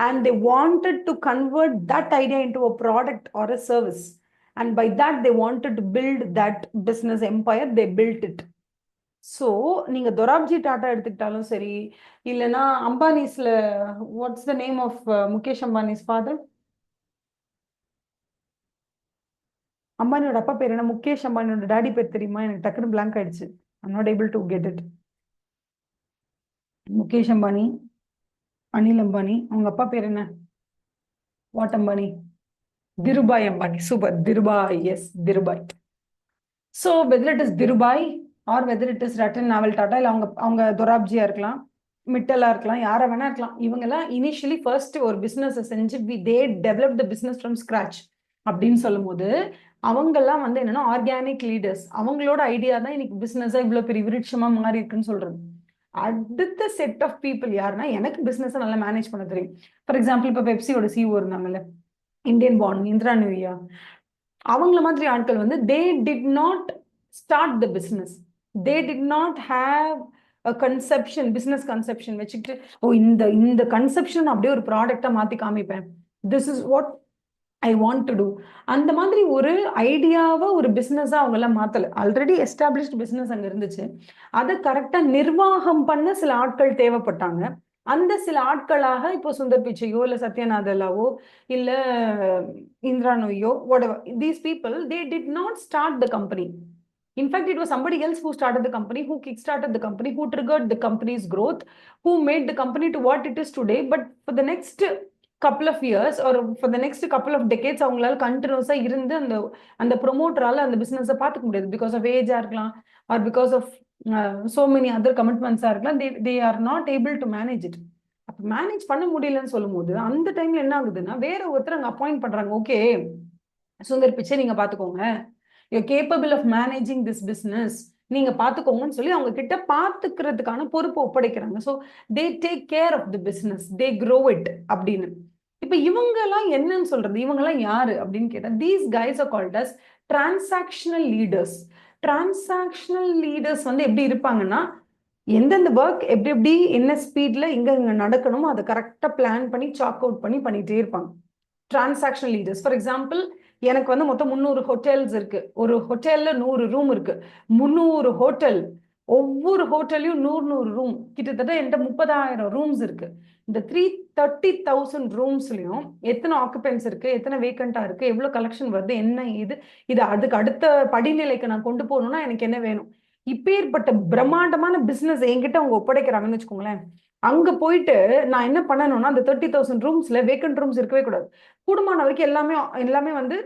and they wanted to convert that idea into a product or a service. And by that they wanted to build that business empire, they built it. So நீங்க தொராப்ஜி டாடா எடுத்துக்கிட்டாலும் சரி, இல்லைன்னா அம்பானிஸ்ல what's the name of Mukesh Ambani's father? அம்பானியோட அப்பா பேர் என்ன? Mukesh அம்பானியோட daddy பேர் தெரியுமா? எனக்கு டக்குனு பிளாங்க் ஆயிடுச்சு. I'm not able to get it. Mukesh Ambani, Anil Ambani, அவங்க அப்பா பேர் என்ன? What Ambani? Dhirubhai Ambani. Super, Dhirubhai. Yes, Dhirubhai. So whether it is Dhirubhai or whether it is Ratan Naval Tata, இல்லை அவங்க தொராப்ஜியா இருக்கலாம், மிட்டலா இருக்கலாம், யாரை வேணா இருக்கலாம். இவங்கெல்லாம் இனிஷியலி ஃபர்ஸ்ட் ஒரு பிஸ்னஸை செஞ்சு தே develop the business from scratch அப்படின்னு சொல்லும் போது அவங்கெல்லாம் வந்து என்னன்னா ஆர்கானிக் லீடர்ஸ். அவங்களோட ஐடியா தான் இன்னைக்கு பிசினஸா இவ்வளவு பெரிய விருட்சமா மாறி இருக்குன்னு சொல்றது. அடுத்த செட் ஆஃப் பீப்புள் யாருன்னா, எனக்கு பிசினஸ் நல்லா மேனேஜ் பண்ண தெரியும். ஃபார் எக்ஸாம்பிள் இப்ப பெப்சியோட சிஓ இருந்தாங்கல்ல, இந்தியன் பாண்ட், இந்திரா நூயா, அவங்கள மாதிரி ஆட்கள் வந்து they did not start the business. They did not have a conception, business conception வச்சுக்கிட்டு, ஓ இந்த இந்த கன்செப்ஷன் அப்படியே ஒரு ப்ராடக்டா மாத்தி காமிப்பேன், this is what I want to do. அந்த மாதிரி ஒரு ஐடியாவை ஒரு பிசினஸா அவங்க எல்லாம் மாத்தல. ஆல்ரெடி எஸ்டாப்ளிஷ்ட் பிசினஸ் அங்க இருந்துச்சு. அதை கரெக்டா நிர்வாகம் பண்ண சில ஆட்கள் தேவைப்பட்டாங்க. அந்த சில ஆட்களாக இப்போ சுந்தர் பிச்சையோ இல்ல சத்யநாதலாவோ இல்ல Indira நொய்யோ whatever these people, they did not start the company. In fact, it was somebody else who started the company, who kickstarted the company, who triggered the company's growth, who made the company to what it is today. But for the next couple of years or for the next couple of decades, அவங்களால கண்டினியூஸா இருந்து அந்த அந்த ப்ரொமோட்டரால அந்த பிசினஸை பார்த்துக்க முடியாது. Because of ஏஜா இருக்கலாம், or because of so many other commitments-ஆ இருக்கலாம். they are not able to manage it. அப்ப மேனேஜ் பண்ண முடியலன்னு சொல்லும் போது அந்த டைம்ல என்ன ஆகுதுன்னா, வேற ஒருத்தர் அங்க அப்பாயிண்ட் பண்றாங்க. ஓகே சுந்தர் பிச்சை நீங்க பாத்துக்கோங்க, you're capable of managing this business, நீங்க பாத்துக்கோங்கன்னு சொல்லி அவங்க கிட்ட பாத்துக்கிறதுக்கான பொறுப்பு ஒப்படைக்கிறாங்க. So they take care of the business, they grow it அப்படின்னு. இப்ப இவங்க எல்லாம் என்னன்னு சொல்றது, இவங்க எல்லாம் யாரு அப்படின்னு கேட்டா, these guys are called as transactional leaders. Transactional leaders வந்து எப்படி இருப்பாங்கன்னா, எந்தெந்த ஒர்க் எப்படி எப்படி என்ன ஸ்பீட்ல இங்க நடக்கணுமோ அதை கரெக்டா பிளான் பண்ணி சாக் அவுட் பண்ணி பண்ணிட்டே இருப்பாங்க. Transactional leaders. ஃபார் எக்ஸாம்பிள், எனக்கு வந்து மொத்தம் 300 ஹோட்டல்ஸ் இருக்கு. ஒரு ஹோட்டல்ல 100 ரூம் இருக்கு. 300 ஹோட்டல், ஒவ்வொரு ஹோட்டல்லையும் 100 ரூம், கிட்டத்தட்ட என்கிட்ட 30,000 ரூம்ஸ் இருக்கு. இந்த 330,000 ரூம்ஸ்லயும் எத்தனை ஆக்குபென்ஸ் இருக்கு, எத்தனை வேக்கண்டா இருக்கு, எவ்வளவு கலெக்ஷன் வருது, என்ன இது அதுக்கு அடுத்த படிநிலைக்கு நான் கொண்டு போகணும்னா எனக்கு என்ன வேணும். இப்பேற்பட்ட பிரம்மாண்டமான பிசினஸ் என்கிட்ட அவங்க ஒப்படைக்கிறாங்கன்னு வச்சுக்கோங்களேன். அங்க போயிட்டு நான் என்ன பண்ணணும்னா, அந்த 30,000 ரூம்ஸ்ல வேக்கண்ட் ரூம்ஸ் இருக்கவே கூடாது. கூடுமான வரைக்கும் எல்லாமே எல்லாமே வந்து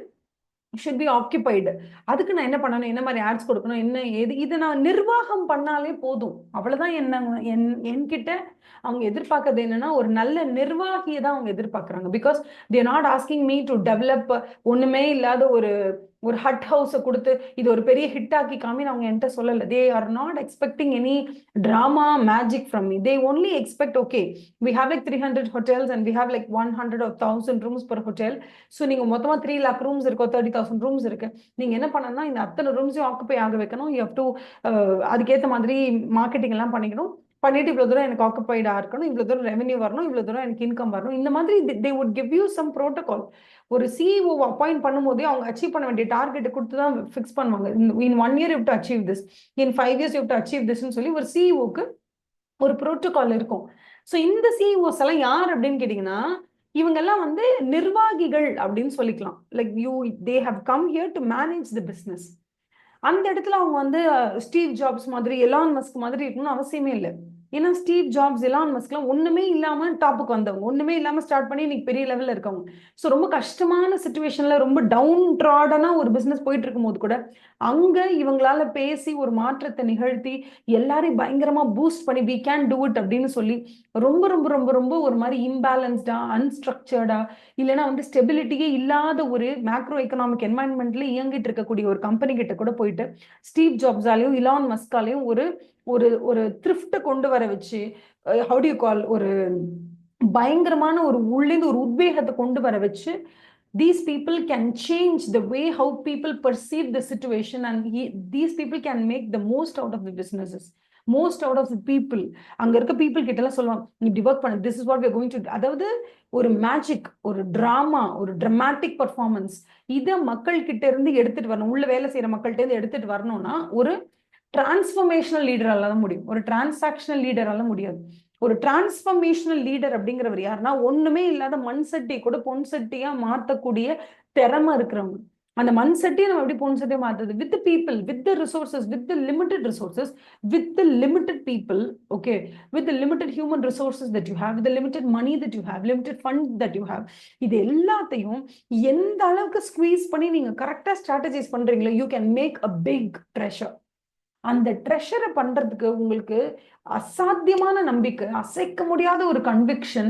should be occupied. அதுக்கு நான் என்ன பண்ணணும், என்ன மாதிரி ஆட்ஸ் கொடுக்கணும், என்ன ஏது, இதை நான் நிர்வாகம் பண்ணாலே போதும். அவ்வளவுதான். என்கிட்ட அவங்க எதிர்பார்க்கறது என்னன்னா, ஒரு நல்ல நிர்வாகியை தான் அவங்க எதிர்பார்க்கறாங்க. Because they not asking me to develop ஒண்ணுமே இல்லாத ஒரு ஒரு ஹட் ஹவுஸை கொடுத்து இது ஒரு பெரிய ஹிட் ஆக்கி காமின்னு அவங்க என்கிட்ட சொல்லல. They are not expecting any drama magic from me. They only expect, okay, we have like 300 hotels and we have like 100 or 1,000 rooms per hotel. So நீங்க மொத்தமா 3 lakh rooms இருக்கோ, 30,000 rooms இருக்கு. நீங்க என்ன பண்ணணும்னா, இந்த அத்தனை ரூம்ஸையும் ஆக்குப்பை ஆக வைக்கணும். யூ ஹவ் டு அதுக்கேற்ற மாதிரி மார்க்கெட்டிங் எல்லாம் பண்ணிக்கணும். பண்ணிட்டு இவ்வளவு தூரம் எனக்கு ஆக்குப்பைடா இருக்கணும், இவ்வளவு தூரம் ரெவென்யூ வரணும், இவ்வளவு தூரம் எனக்கு இன்கம் வரணும். இந்த மாதிரி they would give you some protocol. ஒரு சிஇஓ அப்பாயிண்ட் பண்ணும்போதே அவங்க அச்சீவ் பண்ண வேண்டிய டார்கெட்டை கொடுத்து தான் ஃபிக்ஸ் பண்ணுவாங்க. இன் 1 year you have to achieve this, in 5 years you have to achieve this ன்னு சொல்லி ஒரு சிஇஓக்கு ஒரு புரோட்டோகால் இருக்கும். ஸோ இந்த சிஇஓஸ் எல்லாம் யார் அப்படின்னு கேட்டீங்கன்னா, இவங்க எல்லாம் வந்து நிர்வாகிகள் அப்படின்னு சொல்லிக்கலாம். Like they have come here to manage the business. அந்த இடத்துல அவங்க வந்து ஸ்டீவ் ஜாப்ஸ் மாதிரி, எலான் மஸ்க் மாதிரி இருக்கணும்னு அவசியமே இல்லை. ஏன்னா ஸ்டீவ் ஜாப்ஸ், எலான் மஸ்க்லாம் ஒண்ணுமே இல்லாம டாப்புக்கு வந்தவங்க, ஒண்ணுமே இல்லாம ஸ்டார்ட் பண்ணி இன்னைக்கு பெரிய லெவல்ல இருக்கவங்க. ஸோ ரொம்ப கஷ்டமான சுச்சுவேஷன்ல, ரொம்ப டவுன் ட்ராடனா ஒரு பிசினஸ் போயிட்டு இருக்கும் போது கூட அங்க இவங்களால பேசி ஒரு மாற்றத்தை நிகழ்த்தி எல்லாரையும் பயங்கரமா பூஸ்ட் பண்ணி வி கேன் டூ இட் அப்படின்னு சொல்லி ரொம்ப ரொம்ப ரொம்ப ரொம்ப ஒரு மாதிரி இம்பேலன்ஸ்டா, அன்ஸ்ட்ரக்சர்டா, இல்லைன்னா வந்து ஸ்டெபிலிட்டியே இல்லாத ஒரு மேக்ரோ எக்கனாமிக் என்வாயன்மெண்ட்ல இயங்கிட்டு இருக்கக்கூடிய ஒரு கம்பெனி கிட்ட கூட போயிட்டு ஸ்டீவ் ஜாப்ஸாலையும் இலான் மஸ்காலையும் ஒரு ஒரு ஒரு த்ரிஃப்ட்டை கொண்டு வர வச்சு, ஹவு டு யூ கால், ஒரு பயங்கரமான ஒரு உள்ளேந்து ஒரு உத்வேகத்தை கொண்டு வர வச்சு, these people can change the way how people perceive the situation, and these people can make the most out of the businesses, most out of the people. அங்க இருக்க people கிட்ட எல்லாம் சொல்லுவாங்க, இப்படி ஒர்க் பண்ணு, this is what we are going to do. அதாவது ஒரு magic, ஒரு டிராமா, ஒரு dramatic performance, இதை மக்கள் கிட்ட இருந்து எடுத்துட்டு வரணும். உள்ள வேலை செய்யற மக்கள்கிட்ட இருந்து எடுத்துட்டு வரணும்னா ஒரு டிரான்ஸ்ஃபர்மேஷனல் லீடரால தான் முடியும். ஒரு டிரான்சாக்ஷனல் லீடரால முடியாது. ஒரு டிரான்ஸ்ஃபர்மேஷனல் லீடர் அப்படிங்கிறவர் யாருன்னா, ஒண்ணுமே இல்லாத மண் சட்டி கூட பொன் சட்டியா மாத்தக்கூடிய திறமை இருக்கிறவங்க. அந்த மண் சட்டியை நம்ம எப்படி பொன் சட்டியா மாத்துறது? With people, with the resources, with the limited resources, with the limited people, okay, with the limited human resources that you have, with the limited money that you have, limited fund that you have. இது எல்லாத்தையும் எந்த அளவுக்கு squeeze பண்ணி நீங்க கரெக்டா strategize பண்றீங்களோ, you can make a big treasure. அந்த ட்ரெஷரை பண்றதுக்கு உங்களுக்கு அசாத்தியமான நம்பிக்கை, அசைக்க முடியாத ஒரு கன்விக்ஷன்,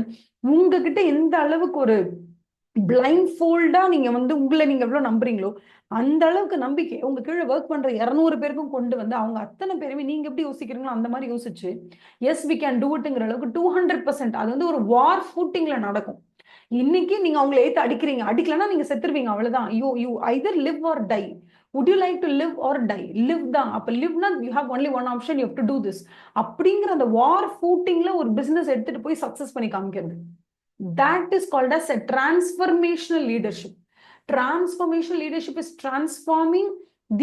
உங்ககிட்ட எந்த அளவுக்கு ஒரு பிளைண்ட் ஃபோல்டா நீங்க வந்து உங்களை நீங்க எவ்வளவு நம்புறீங்களோ அந்த அளவுக்கு நம்பிக்கை உங்க கீழே ஒர்க் பண்ற 200 பேருக்கும் கொண்டு வந்து அவங்க அத்தனை பேருமே நீங்க எப்படி யோசிக்கிறீங்களோ அந்த மாதிரி யோசிச்சு எஸ் வி கேன் டூ இட்ங்கிற அளவுக்கு 200% அது வந்து ஒரு வார் ஃபூட்டிங்ல நடக்கும். இன்னைக்கு நீங்க அவங்களை ஏத்து அடிக்கிறீங்க, அடிக்கலன்னா நீங்க செத்துருவீங்க, அவ்வளவுதான். You either live or die. would you like to live or die? live தான். அப்ப liveனா you have only one option, you have to do this. அப்படிங்கிற அந்த வார் ஃபூட்டிங்ல ஒரு பிசினஸ் எடுத்துட்டு போய் சக்சஸ் பண்ணி காமிக்கிறது. that is called as a transformational leadership. Transformational leadership is transforming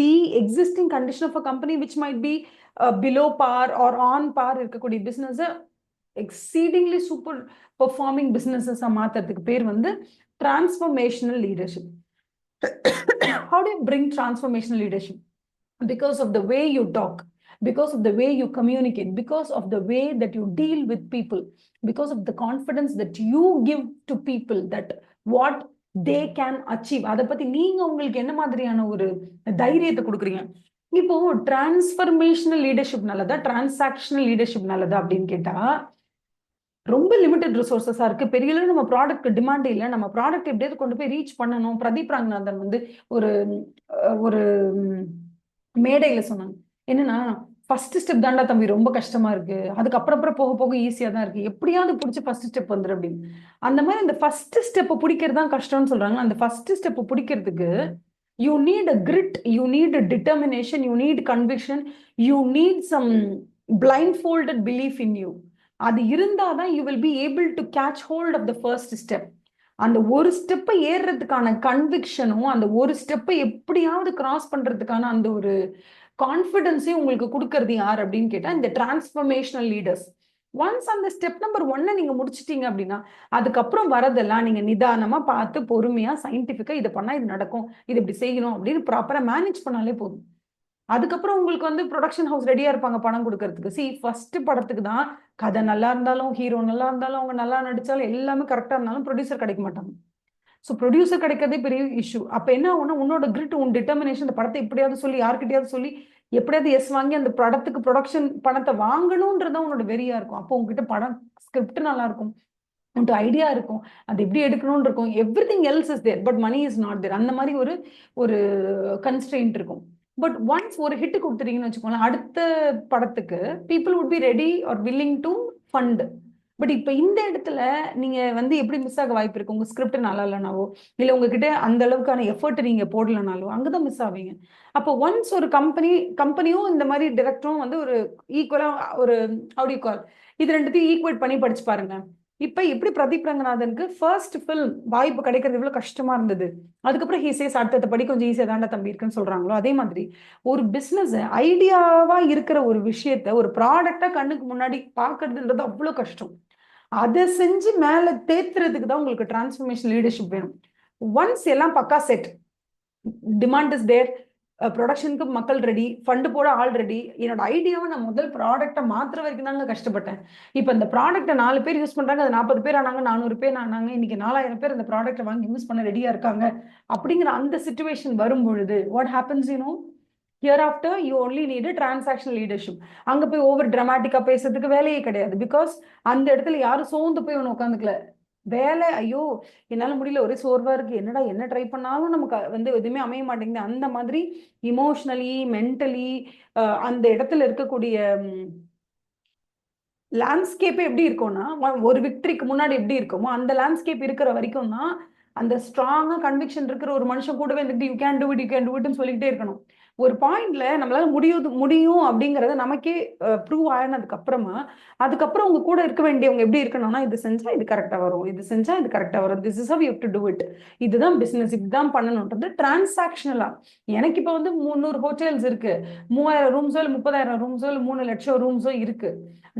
the existing condition of a company which might be below par or on par இருக்கக்கூடிய business exceedingly super performing businesses மாத்துறதுக்கு பேர் வந்து transformational leadership. How do you bring transformational leadership? Because of the way you talk, because of the way you communicate, because of the way that you deal with people, because of the confidence that you give to people that what they can achieve. அதை பத்தி நீங்க உங்களுக்கு என்ன மாதிரியான ஒரு தைரியத்தை கொடுக்குறீங்க? இப்போ டிரான்ஸ்ஃபர்மேஷனல் லீடர்ஷிப் நல்லதா, டிரான்சாக்ஷனல் லீடர்ஷிப் நல்லதா அப்படின்னு கேட்டா, ரொம்ப லிமிடெட் ரிசோர்சஸா இருக்கு. பெரிய அளவு நம்ம ப்ராடக்ட் டிமாண்ட் இல்லை, நம்ம ப்ராடக்ட் எப்படியாவது கொண்டு போய் ரீச் பண்ணணும். பிரதீப் ரங்கநாதன் வந்து ஒரு ஒரு மேடையில சொன்னாங்க என்னன்னா, ஃபர்ஸ்ட் ஸ்டெப் தாண்டா தம்பி ரொம்ப கஷ்டமா இருக்கு, அதுக்கப்புறம் போக போக ஈஸியா தான் இருக்கு, எப்படியாவது பிடிச்சி ஃபர்ஸ்ட் ஸ்டெப் வந்துரு அப்படின்னு. அந்த மாதிரி இந்த ஃபர்ஸ்ட் ஸ்டெப் பிடிக்கிறது தான் கஷ்டம்னு சொல்றாங்க. அந்த ஃபர்ஸ்ட் ஸ்டெப் பிடிக்கிறதுக்கு you need a grit, you need a determination, you need conviction, you need some blindfolded belief in you. அது இருந்தாதான் you will be able to catch hold of the first step. அந்த ஒரு ஸ்டெப்பை ஏறுறதுக்கான கன்விக்ஷனும், அந்த ஒரு ஸ்டெப்பை எப்படியாவது கிராஸ் பண்றதுக்கான அந்த ஒரு கான்ஃபிடன்ஸையும் உங்களுக்கு கொடுக்கறது யார் அப்படின்னு கேட்டா இந்த டிரான்ஸ்ஃபர்மேஷனல் லீடர்ஸ். ஒன்ஸ் அந்த ஸ்டெப் நம்பர் 1 நீங்க முடிச்சிட்டீங்க அப்படின்னா அதுக்கப்புறம் வரதெல்லாம் நீங்க நிதானமா பார்த்து பொறுமையா சயின்டிபிக்கா இதை பண்ணா இது நடக்கும், இது இப்படி செய்யணும் அப்படின்னு ப்ராப்பரா மேனேஜ் பண்ணாலே போதும். அதுக்கப்புறம் உங்களுக்கு வந்து ப்ரொடக்ஷன் ஹவுஸ் ரெடியா இருப்பாங்க பணம் கொடுக்கறதுக்கு. சி ஃபர்ஸ்ட் படத்துக்கு தான் கதை நல்லா இருந்தாலும், ஹீரோ நல்லா இருந்தாலும், அவங்க நல்லா நடிச்சாலும், எல்லாமே கரெக்டா இருந்தாலும் ப்ரொடியூசர் கிடைக்க மாட்டாங்க. ஸோ ப்ரொடியூசர் கிடைக்கிறதே பெரிய இஷ்யூ. அப்ப என்ன ஆகும்னா, உன்னோட கிரிட், உன் டிட்டர்மினேஷன், இந்த படத்தை எப்படியாவது சொல்லி யார்கிட்டயாவது சொல்லி எப்படியாவது எஸ் வாங்கி அந்த படத்துக்கு ப்ரொடக்ஷன் பணத்தை வாங்கணும்ன்றதான் உன்னோட வெறியா இருக்கும். அப்போ உங்ககிட்ட படம் ஸ்கிரிப்ட் நல்லா இருக்கும், உன்ட்டு ஐடியா இருக்கும், அது எப்படி எடுக்கணும்னு இருக்கும், everything else is there, but money is not there. அந்த மாதிரி ஒரு கன்ஸ்ட்ரெயின்ட் இருக்கும். பட் ஒன்ஸ் ஒரு ஹிட் கொடுத்துட்டீங்கன்னு வச்சுக்கோங்களேன், அடுத்த படத்துக்கு people would be ready or willing to fund. But இப்ப இந்த இடத்துல நீங்க வந்து எப்படி மிஸ் ஆக வாய்ப்பு இருக்கு? உங்க ஸ்கிரிப்ட் நல்லா இல்லைனாவோ, இல்ல உங்ககிட்ட அந்த அளவுக்கான எஃபர்ட் நீங்க போடலனாலோ அங்கதான் மிஸ் ஆவீங்க. அப்போ ஒன்ஸ் ஒரு கம்பெனியும் இந்த மாதிரி டிரெக்டரும் வந்து ஒரு ஈக்குவலா ஒரு ஹவு டு யூ கால், இது ரெண்டுத்தையும் ஈக்குவேட் பண்ணி படிச்சு பாருங்க. இப்ப எப்படி பிரதீப் ரங்கநாதனுக்கு ஃபர்ஸ்ட் ஃபில்ம் வாய்ப்பு கிடைக்கிறது எவ்வளவு கஷ்டமா இருந்தது, அதுக்கப்புறம் ஹீசேஸ் அடுத்த படி கொஞ்சம் ஈஸியா தாண்டா தம்பி இருக்குன்னு சொல்றாங்களோ, அதே மாதிரி ஒரு பிசினஸ் ஐடியாவா இருக்கிற ஒரு விஷயத்த ஒரு ப்ராடக்டா கண்ணுக்கு முன்னாடி பாக்குறதுன்றது அவ்வளவு கஷ்டம். அதை செஞ்சு மேல தேத்துறதுக்கு தான் உங்களுக்கு டிரான்ஸ்ஃபர்மேஷன் லீடர்ஷிப் வேணும். ஒன்ஸ் எல்லாம் பக்கா செட், டிமாண்ட் இஸ் தேர், ப்ரொடக்ஷனுக்கு மக்கள் ரெடி, ஃபண்டு போட ஆல் ரெடி, என்னோட ஐடியாவை நான் முதல் ப்ராடக்டை மாத்திர வரைக்கும் தாங்க கஷ்டப்பட்டேன். இப்போ இந்த ப்ராடக்ட்டை 4 பேர் யூஸ் பண்றாங்க, அது 40 பேர் ஆனாங்க, 400 பேர் ஆனாங்க, இன்னைக்கு 4000 பேர் இந்த ப்ராடக்ட்டை வாங்கி யூஸ் பண்ண ரெடியா இருக்காங்க. அப்படிங்கிற அந்த சிச்சுவேஷன் வரும் பொழுது what happens you know, hereafter you only need a transactional leadership. அங்க போய் ஓவர் டிராமாட்டிக்கா பேசுறதுக்கு வேலையே கிடையாது. பிகாஸ் அந்த இடத்துல யாரும் சோர்ந்து போய் ஒன்று உட்காந்துக்கல. வேலை, ஐயோ என்னால முடியல, ஒரே சோர்வா இருக்கு, என்னடா என்ன ட்ரை பண்ணாலும் நமக்கு வந்து எதுவுமே அமைய மாட்டேங்குது, அந்த மாதிரி இமோஷனலி மென்டலி அந்த இடத்துல இருக்கக்கூடிய லேண்ட்ஸ்கேப் எப்படி இருக்கும்னா, ஒரு விக்டரிக்கு முன்னாடி எப்படி இருக்குமோ அந்த லேண்ட்ஸ்கேப் இருக்கிற வரைக்கும் தான் அந்த ஸ்ட்ராங்கா கன்விக்ஷன் இருக்கிற ஒரு மனுஷன் கூடவே இருந்துட்டு you can do it, you can do இட்னு சொல்லிக்கிட்டே இருக்கணும். ஒரு பாயிண்ட்ல நம்மளால முடியும் அப்படிங்கறத நமக்கே ப்ரூவ் ஆனதுக்கு அப்புறமா அதுக்கப்புறம் உங்க கூட இருக்க வேண்டியவங்க எப்படி இருக்கணும்னா, இது செஞ்சா இது கரெக்டா வரும், இது செஞ்சா இது கரெக்டா வரும், this is how you have to to it, இதுதான் பிசினஸ், இதுதான் பண்ணணும்ன்றது டிரான்சாக்ஷனலா. எனக்கு இப்போ வந்து 300 ஹோட்டல்ஸ் இருக்கு, 3000 ரூம்ஸோ இல்லை 30,000 ரூம்ஸோ இல்லை 3 லட்சம் ரூம்ஸோ இருக்கு.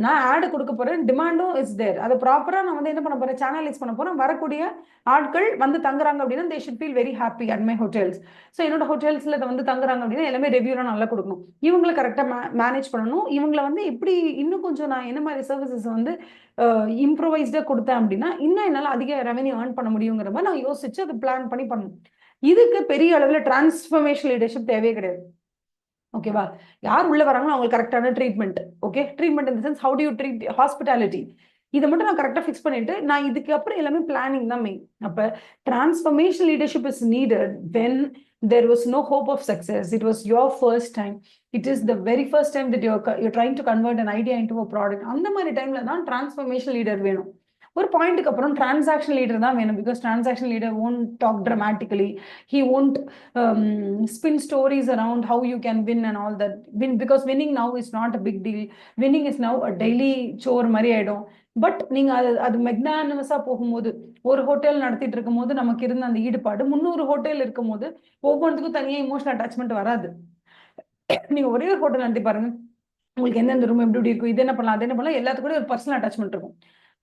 நான் ஆடு கொடுக்க போறேன், டிமாண்டும் இஸ் தேர், அதை ப்ராப்பரா நான் வந்து என்ன பண்ண போறேன், சேனலைஸ் பண்ண போறேன். வரக்கூடிய ஆட்கள் வந்து தங்குறாங்க அப்படின்னா they should feel very happy at my hotels. So என்னோட ஹோட்டல்ஸ்ல வந்து தங்குறாங்க அப்படின்னா எல்லாமே ரெவ்யூலாம் நல்லா கொடுக்கணும், இவங்களை கரெக்டா மேனேஜ் பண்ணணும், இவங்களை வந்து எப்படி இன்னும் கொஞ்சம் நான் என்ன மாதிரி சர்வீசஸ் வந்து இம்ப்ரூவைஸ்டா கொடுத்தேன் அப்படின்னா இன்னும் என்னால் அதிக ரெவன்யூ ஏர்ன் பண்ண முடியுங்கிற மாதிரி நான் யோசிச்சு அதை பிளான் பண்ணி பண்ணணும். இதுக்கு பெரிய அளவில் டிரான்ஸ்ஃபர்மேஷன் லீடர்ஷிப் தேவையே கிடையாது. ஓகேவா? யார் உள்ள வராங்களோ அவங்களுக்கு கரெக்டான treatment. Okay, treatment in the sense how to you treat hospitality. இதை மட்டும் நான் கரெக்டாக ஃபிக்ஸ் பண்ணிட்டு நான் இதுக்கு அப்புறம் எல்லாமே பிளானிங் தான் மெயின். அப்போ transformation leadership is needed when there was no hope of success. It was your first time. It is the very first time that you're trying to convert an idea into a product. அந்த மாதிரி டைம்ல தான் transformation leader வேணும். ஒரு பாயிண்ட்டுக்கு அப்புறம் transaction leader தான் வேணும். Because transaction leader won't talk dramatically. He won't spin stories around how you can win and all that. Because winning now is not a big deal. Winning is now a daily chore மாதிரி ஆயிடும். But நீங்க அது மெக்னானிமஸா போகும்போது, ஒரு hotel நடத்திட்டு இருக்கும் போது நமக்கு இருந்த அந்த ஈடுபாடு 300 ஹோட்டல் இருக்கும் போது ஒவ்வொன்றுக்கும் தனியாக இமோஷனல் அட்டாச்மெண்ட் வராது. நீங்க ஒரே ஒரு ஹோட்டல் நடத்தி பாருங்க, உங்களுக்கு எந்தெந்த ரூம் எப்படி இருக்கும், இது என்ன பண்ணலாம், அது என்ன பண்ணலாம், எல்லாத்துக்கும் ஒரு பர்சனல் அட்டாச்மெண்ட் இருக்கும்.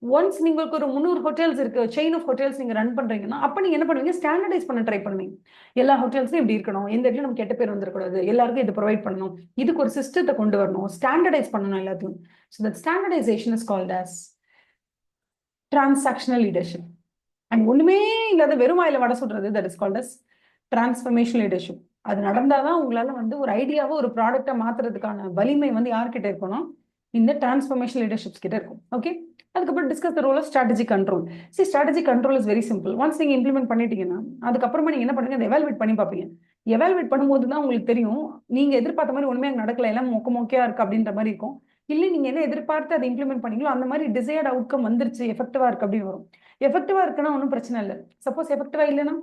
ஒன்ஸ் உங்களுக்கு ஒரு 300 ஹோட்டல்ஸ் இருக்கு, செயின் ஆஃப் ஹோட்டல்ஸ் நீங்க ரன் பண்றீங்கன்னா, அப்ப நீங்க என்ன பண்ணுவீங்க, ஸ்டாண்டர்டைஸ் பண்ண ட்ரை பண்ணுவீங்க. எல்லா ஹோட்டல்ஸும் இப்படி இருக்கணும், எந்த இடத்துல நமக்கு கெட்ட பேர் வந்துடக்கூடாது, எல்லாருக்கும் இது ப்ரொவைட் பண்ணணும், இதுக்கு ஒரு சிஸ்டத்தை கொண்டு வரணும், ஸ்டாண்டர்டைஸ் பண்ணணும் எல்லாத்தையும். So that standardization is called as transactional leadership. And ஒண்ணுமே இல்லாத வெறும் வாயில வடை சொல்றது, that is called as transformation leadership. அது நடந்தாதான் உங்களால ஒரு ஐடியாவை ஒரு ப்ராடக்டா மாத்துறதுக்கான வலிமை யார்கிட்ட இருக்கணும், இந்த டிரான்ஸ்ஃபர்மேஷன் லீடர்ஷிப்ஸ் கிட்ட இருக்கும். ஓகே, அதுக்கப்புறம் discuss the role of strategic control. Strategic control is very simple. Once நீங்க இம்ப்ளிமெண்ட் பண்ணிட்டீங்கன்னா அதுக்கப்புறமா நீங்க என்ன பண்ணுங்க, அதை எவால்வேட் பண்ணி பார்ப்பீங்க. எவால்வேட் பண்ணும்போது தான் உங்களுக்கு தெரியும், நீங்க எதிர்பார்த்த மாதிரி ஒண்ணுமே அங்கே நடக்கல, எல்லாம் மொக்கையா இருக்கு அப்படின்ற மாதிரி இருக்கும். இல்லை நீங்க என்ன எதிர்பார்த்து அதை இம்ப்ளிமெண்ட் பண்ணீங்களோ அந்த மாதிரி டிசைர்ட் அவுட்கம் வந்துருச்சு, எஃபெக்டிவா இருக்கு அப்படின்னு வரும். எஃபெக்டிவா இருக்குன்னா ஒன்றும் பிரச்சனை இல்லை. சப்போஸ் எஃபெக்டிவா இல்லைன்னா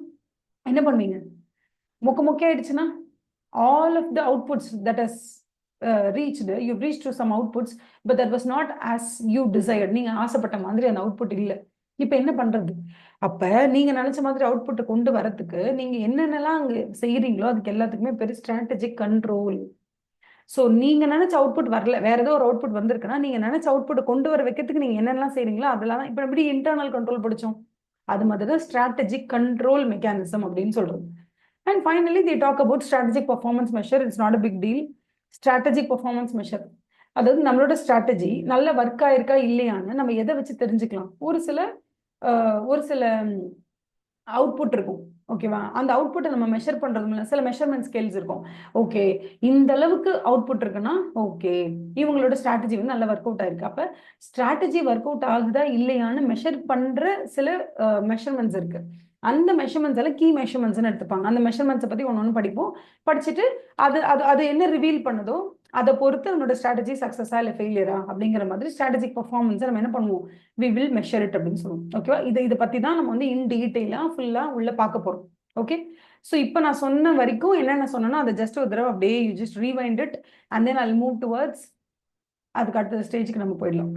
என்ன பண்ணுவீங்க, மொக்கையாயிடுச்சுன்னா all of the outputs that has you've reached to some outputs, but that was not as you desired. நீங்க ஆசைப்பட்ட மாதிரி அந்த அவுட்புட் இல்லை. இப்ப என்ன பண்றது? அப்ப நீங்க நினைச்ச மாதிரி அவுட்புட்டை கொண்டு வரதுக்கு நீங்க என்னென்னலாம் அங்க செய்யறீங்களோ அதுக்கு எல்லாத்துக்குமே பெரிய ஸ்ட்ராட்டஜிக் கண்ட்ரோல். ஸோ நீங்க நினைச்ச அவுட்புட் வரல, வேற ஏதோ ஒரு அவுட்புட் வந்திருக்குன்னா நீங்க நினைச்ச அவுட்புட்டை கொண்டு வர வைக்கிறதுக்கு நீங்க என்னெல்லாம் செய்யறீங்களோ அதெல்லாம் தான். இப்ப எப்படி இன்டர்னல் கண்ட்ரோல் படிச்சோம், அது மாதிரி தான் ஸ்ட்ராட்டஜிக் கண்ட்ரோல் மெக்கானிசம் அப்படின்னு சொல்றது. And finally, they talk about strategic performance measure. It's not a big deal. Strategic performance measure. அதாவது நம்மளோட ஸ்ட்ராட்டஜி நல்ல ஒர்க் ஆயிருக்கா இல்லையான்னு நம்ம எதை வச்சு தெரிஞ்சுக்கலாம். ஒரு சில அவுட்புட் இருக்கும், ஓகேவா? அந்த அவுட்புட்டை நம்ம மெஷர் பண்றது சில மெஷர்மெண்ட் ஸ்கேல்ஸ் இருக்கும். ஓகே, இந்த அளவுக்கு அவுட்புட் இருக்குன்னா ஓகே, இவங்களோட ஸ்ட்ராட்டஜி நல்ல ஒர்க் அவுட் ஆயிருக்கு. அப்ப ஸ்ட்ராட்டஜி ஒர்க் அவுட் ஆகுதா இல்லையான்னு மெஷர் பண்ற சில மெஷர்மெண்ட்ஸ் இருக்கு. அந்த மெஷர்மெண்ட்ஸ் எல்லாம் கீ மெஷர்மெண்ட்ஸ்னு எடுத்துப்பாங்க. அந்த மெஷர்மெண்ட்ஸை பத்தி ஒன்று படிப்போம். படிச்சுட்டு அது என்ன ரிவீல் பண்ணுதோ அதை பொறுத்து நம்மளோட ஸ்ட்ராட்டஜி சக்ஸஸா இல்லை ஃபெயிலியரா அப்படிங்கிற மாதிரி ஸ்ட்ராட்டஜிக் பர்ஃபார்மன்ஸை நம்ம என்ன பண்ணுவோம், வி வில் மெஷர் இட் அப்படின்னு சொல்லுவோம். ஓகேவா? இதை பத்தி தான் நம்ம இன் டீட்டெயிலாக ஃபுல்லாக உள்ள பார்க்க போறோம். ஓகே, ஸோ இப்போ நான் சொன்ன வரைக்கும் என்னென்ன சொன்னேன்னா அதை ஜஸ்ட் ஒரு தடவை அப்படியே you just rewind it and then I move towards அதுக்கு அடுத்த ஸ்டேஜுக்கு நம்ம போயிடலாம்.